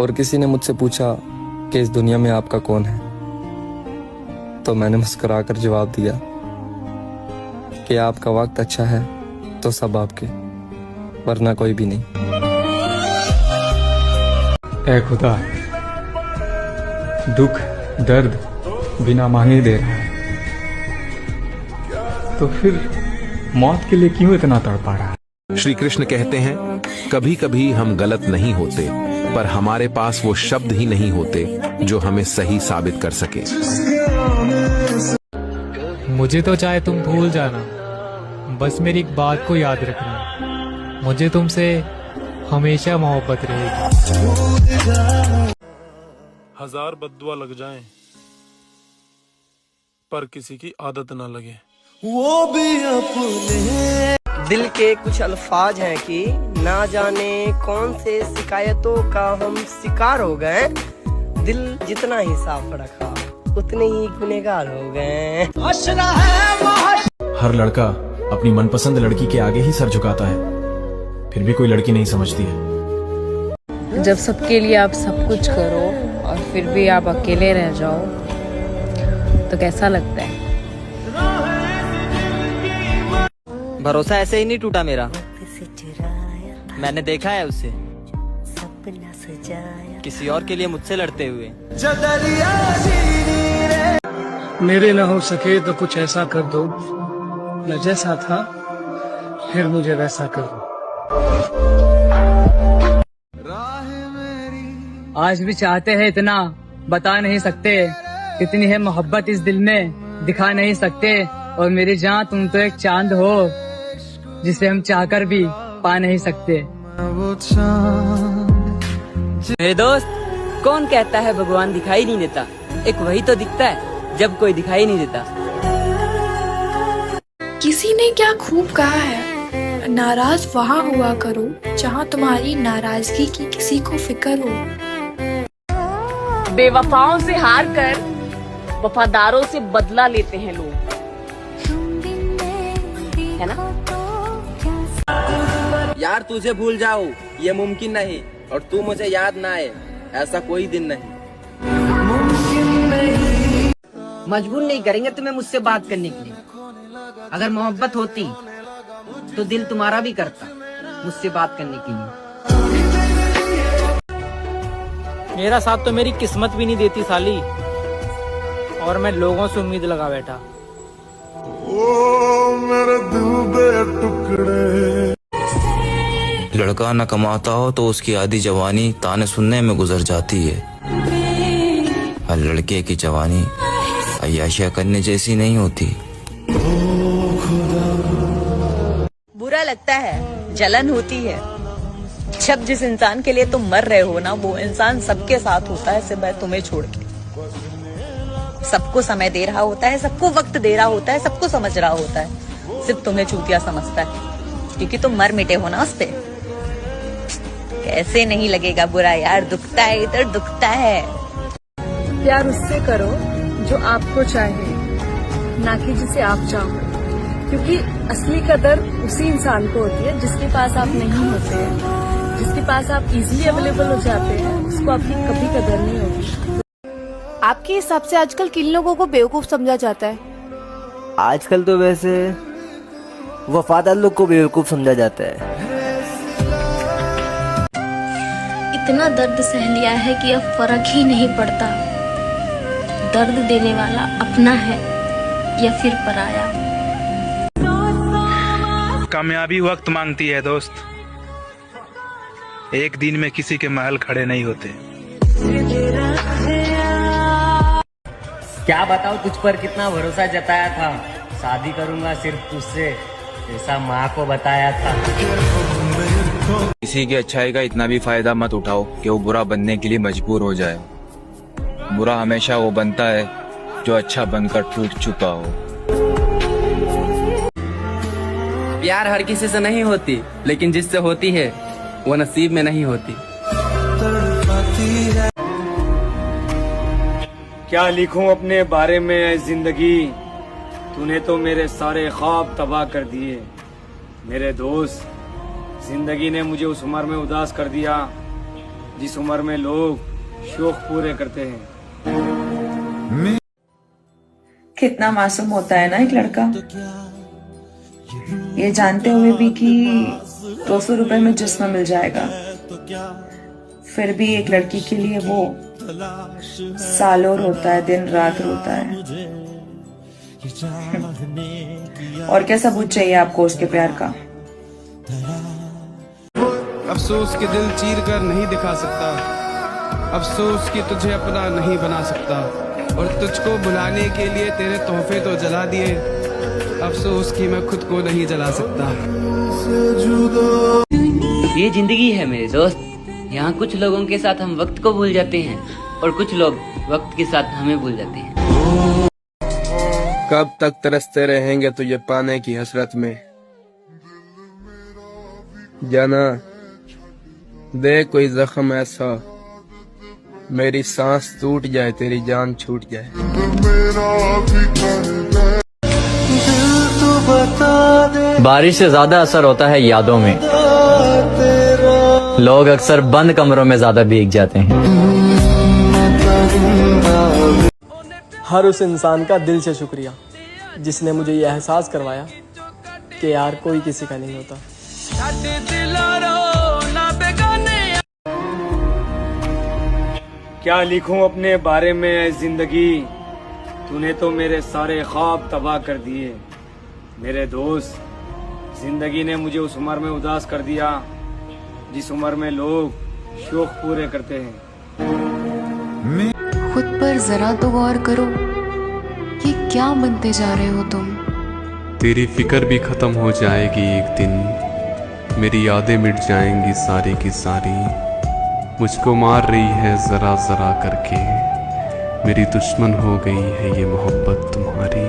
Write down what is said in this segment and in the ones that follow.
और किसी ने मुझसे पूछा कि इस दुनिया में आपका कौन है, तो मैंने मुस्कुराकर जवाब दिया कि आपका वक्त अच्छा है तो सब आपके, वरना कोई भी नहीं। ऐ खुदा, दुख दर्द बिना मांगे दे रहा है, तो फिर मौत के लिए क्यों इतना तड़पा रहा है? श्री कृष्ण कहते हैं, कभी कभी हम गलत नहीं होते, पर हमारे पास वो शब्द ही नहीं होते जो हमें सही साबित कर सके। मुझे तो चाहे तुम भूल जाना, बस मेरी एक बात को याद रखना, मुझे तुमसे हमेशा मोहब्बत रहेगी। हजार बद्दुआ लग जाएं, पर किसी की आदत ना लगे। वो भी अपने दिल के कुछ अल्फाज हैं कि ना जाने कौन से शिकायतों का हम शिकार हो गए। दिल जितना ही साफ रखा उतने ही गुनहगार हो गए। हर लड़का अपनी मनपसंद लड़की के आगे ही सर झुकाता है, फिर भी कोई लड़की नहीं समझती है। जब सबके लिए आप सब कुछ करो और फिर भी आप अकेले रह जाओ तो कैसा लगता है? भरोसा ऐसे ही नहीं टूटा मेरा, मैंने देखा है उसे किसी और के लिए मुझसे लड़ते हुए। मेरे ना हो सके तो कुछ ऐसा कर दो, मैं जैसा था फिर मुझे वैसा कर दो। आज भी चाहते हैं इतना, बता नहीं सकते कितनी है मोहब्बत इस दिल में, दिखा नहीं सकते। और मेरी जान तुम तो एक चांद हो जिसे हम चाहकर भी पा नहीं सकते। मेरे दोस्त, कौन कहता है भगवान दिखाई नहीं देता? एक वही तो दिखता है जब कोई दिखाई नहीं देता। किसी ने क्या खूब कहा है, नाराज वहाँ हुआ करो जहाँ तुम्हारी नाराजगी की किसी को फिक्र हो। बेवफाओं से हार कर वफादारों से बदला लेते हैं लोग, है ना? यार तुझे भूल जाओ ये मुमकिन नहीं, और तू मुझे याद ना आए ऐसा कोई दिन नहीं। मजबूर नहीं करेंगे तुम्हें मुझसे बात करने के लिए। अगर मोहब्बत होती तो दिल तुम्हारा भी करता मुझसे बात करने के लिए। मेरा साथ तो मेरी किस्मत भी नहीं देती साली, और मैं लोगों से उम्मीद लगा बैठा। ओ मेरे दिल दे टुकड़े। लड़का न कमाता हो तो उसकी आधी जवानी ताने सुनने में गुजर जाती है। हर लड़के की जवानी अय्याशिया करने जैसी नहीं होती। बुरा लगता है, जलन होती है, जब जिस इंसान के लिए तुम मर रहे हो ना, वो इंसान सबके साथ होता है सिवाय तुम्हें छोड़ के। सबको समय दे रहा होता है, सबको वक्त दे रहा होता है, सबको समझ रहा होता है, सिर्फ तुम्हें चूतिया समझता है क्योंकि तुम मर मिटे हो ना उससे। कैसे नहीं लगेगा बुरा यार, दुखता है, इधर दुखता है। प्यार उससे करो जो आपको चाहे, ना कि जिसे आप चाहो, क्योंकि असली कदर उसी इंसान को होती है जिसके पास आप नहीं होते हैं। जिसके पास आप इजीली अवेलेबल हो जाते हैं उसको आपकी कभी कदर नहीं होगी। आपके हिसाब से आजकल किन लोगों को बेवकूफ समझा जाता है? आजकल तो वैसे वफादार लोग को बेवकूफ समझा जाता है। इतना दर्द सह लिया है कि अब फर्क ही नहीं पड़ता दर्द देने वाला अपना है या फिर पराया। कामयाबी वक्त मांगती है दोस्त, एक दिन में किसी के महल खड़े नहीं होते। क्या बताओ तुझ पर कितना भरोसा जताया था, शादी करूंगा सिर्फ तुझसे, ऐसा माँ को बताया था। किसी की अच्छाई का इतना भी फायदा मत उठाओ कि वो बुरा बनने के लिए मजबूर हो जाए। बुरा हमेशा वो बनता है जो अच्छा बनकर टूट चुका हो। प्यार हर किसी से नहीं होती, लेकिन जिससे होती है वो नसीब में नहीं होती। क्या लिखूं अपने बारे में ऐ जिंदगी, तूने तो मेरे सारे ख्वाब तबाह कर दिए। मेरे दोस्त, जिंदगी ने मुझे उस उम्र में उदास कर दिया जिस उम्र में लोग शौक पूरे करते हैं। कितना मासूम होता है ना एक लड़का, ये जानते हुए भी कि 200 रुपए में जिस्म मिल जाएगा, फिर भी एक लड़की के लिए वो सालों रोता है, दिन रात रोता है। और क्या सबूत चाहिए आपको उसके प्यार का? अफसोस के दिल चीर कर नहीं दिखा सकता, अफसोस कि तुझे अपना नहीं बना सकता, और तुझको बुलाने के लिए तेरे तोहफे तो जला दिए, अफसोस कि मैं खुद को नहीं जला सकता। ये जिंदगी है मेरे दोस्त, यहाँ कुछ लोगों के साथ हम वक्त को भूल जाते हैं और कुछ लोग वक्त के साथ हमें भूल जाते हैं। कब तक तरसते रहेंगे तुझे पाने की हसरत में, जाना दे कोई जख्म ऐसा, मेरी सांस टूट जाए, तेरी जान छूट जाए। बारिश से ज्यादा असर होता है यादों में, लोग अक्सर बंद कमरों में ज्यादा भीग जाते हैं। हर उस इंसान का दिल से शुक्रिया जिसने मुझे ये एहसास करवाया कि यार कोई किसी का नहीं होता। क्या लिखूं अपने बारे में जिंदगी, तूने तो मेरे सारे ख्वाब तबाह कर दिए। मेरे दोस्त, जिंदगी ने मुझे उस उम्र में उदास कर दिया जिस उम्र में लोग शौक पूरे करते हैं। खुद पर जरा तो गौर करो, ये क्या बनते जा रहे हो तुम? तेरी फिक्र भी खत्म हो जाएगी एक दिन, मेरी यादें मिट जाएंगी सारी की सारी, मुझको मार रही है जरा जरा करके, मेरी दुश्मन हो गई है ये मोहब्बत तुम्हारी।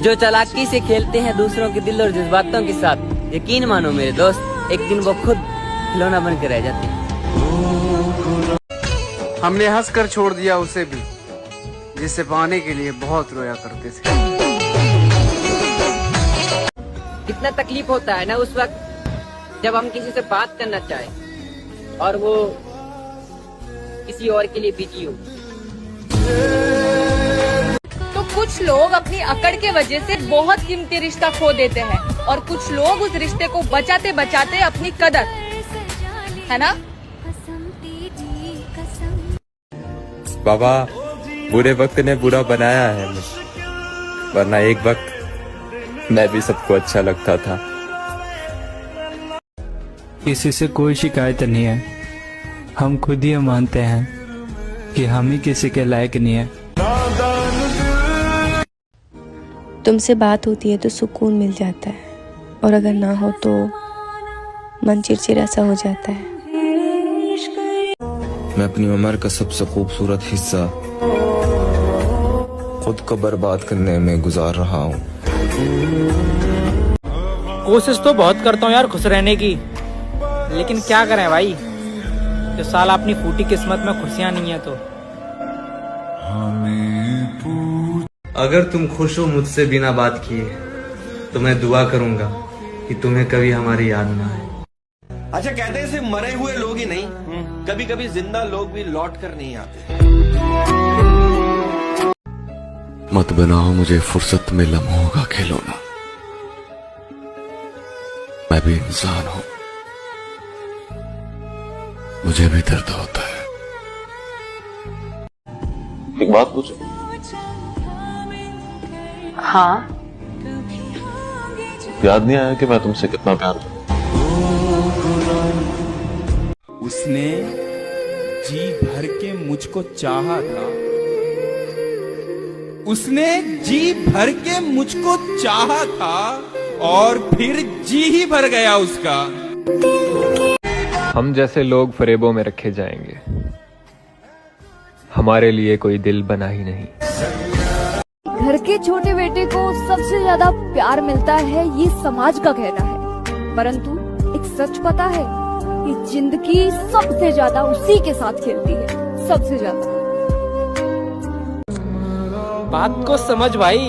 जो चालाकी से खेलते हैं दूसरों के दिल और जज्बातों के साथ, यकीन मानो मेरे दोस्त, एक दिन वो खुद खिलौना बन के रह जाते हैं। हमने हंसकर छोड़ दिया उसे भी, जिसे पाने के लिए बहुत रोया करते थे। कितना तकलीफ होता है ना उस वक्त जब हम किसी से बात करना चाहें और वो किसी और के लिए बिजी हो। तो कुछ लोग अपनी अकड़ के वजह से बहुत कीमती रिश्ता खो देते हैं और कुछ लोग उस रिश्ते को बचाते बचाते अपनी कदर, है ना? बाबा, बुरे वक्त ने बुरा बनाया है मुझे, वरना एक वक्त मैं भी सबको अच्छा लगता था। किसी से कोई शिकायत नहीं है, हम खुद ही मानते हैं कि हम ही किसी के लायक नहीं है। तुमसे बात होती है तो सुकून मिल जाता है, और अगर ना हो तो मन चिड़चिड़ा सा हो जाता है। मैं अपनी उम्र का सबसे खूबसूरत हिस्सा खुद को बर्बाद करने में गुजार रहा हूँ। कोशिश तो बहुत करता हूँ यार खुश रहने की, लेकिन क्या करें भाई, जो साला अपनी फूटी किस्मत में खुशियाँ नहीं है। तो अगर तुम खुश हो मुझसे बिना बात किए, तो मैं दुआ करूंगा कि तुम्हें कभी हमारी याद ना आए। अच्छा, कहते हैं सिर्फ मरे हुए लोग ही नहीं, कभी कभी जिंदा लोग भी लौट कर नहीं आते। मत बनाओ मुझे फुर्सत में लम्हों का खिलौना, मैं भी इंसान हूं, मुझे भी दर्द होता है। एक बात पूछो? हाँ। याद नहीं आया कि मैं तुमसे कितना प्यार करता हूं? उसने जी भर के मुझको चाहा था, उसने जी भर के मुझको चाहा था और फिर जी ही भर गया उसका। हम जैसे लोग फरेबों में रखे जाएंगे, हमारे लिए कोई दिल बना ही नहीं। घर के छोटे बेटे को सबसे ज्यादा प्यार मिलता है, ये समाज का कहना है, परंतु एक सच पता है कि जिंदगी सबसे ज्यादा उसी के साथ खेलती है, सबसे ज्यादा। बात को समझ भाई,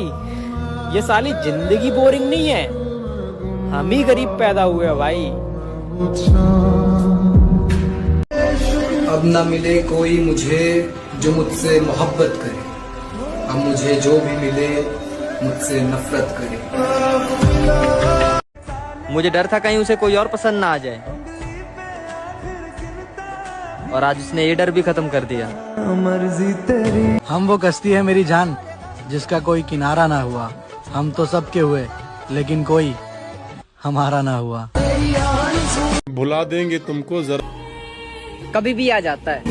ये साली जिंदगी बोरिंग नहीं है, हम ही गरीब पैदा हुए हैं भाई। अब न मिले कोई मुझे जो मुझसे मोहब्बत करे, अब मुझे जो भी मिले मुझसे नफरत करे। मुझे डर था कहीं उसे कोई और पसंद ना आ जाए, और आज उसने ये डर भी खत्म कर दिया। हम वो कश्ती है मेरी जान जिसका कोई किनारा ना हुआ। हम तो सबके हुए लेकिन कोई हमारा ना हुआ। भुला देंगे तुमको जरा, कभी भी आ जाता है।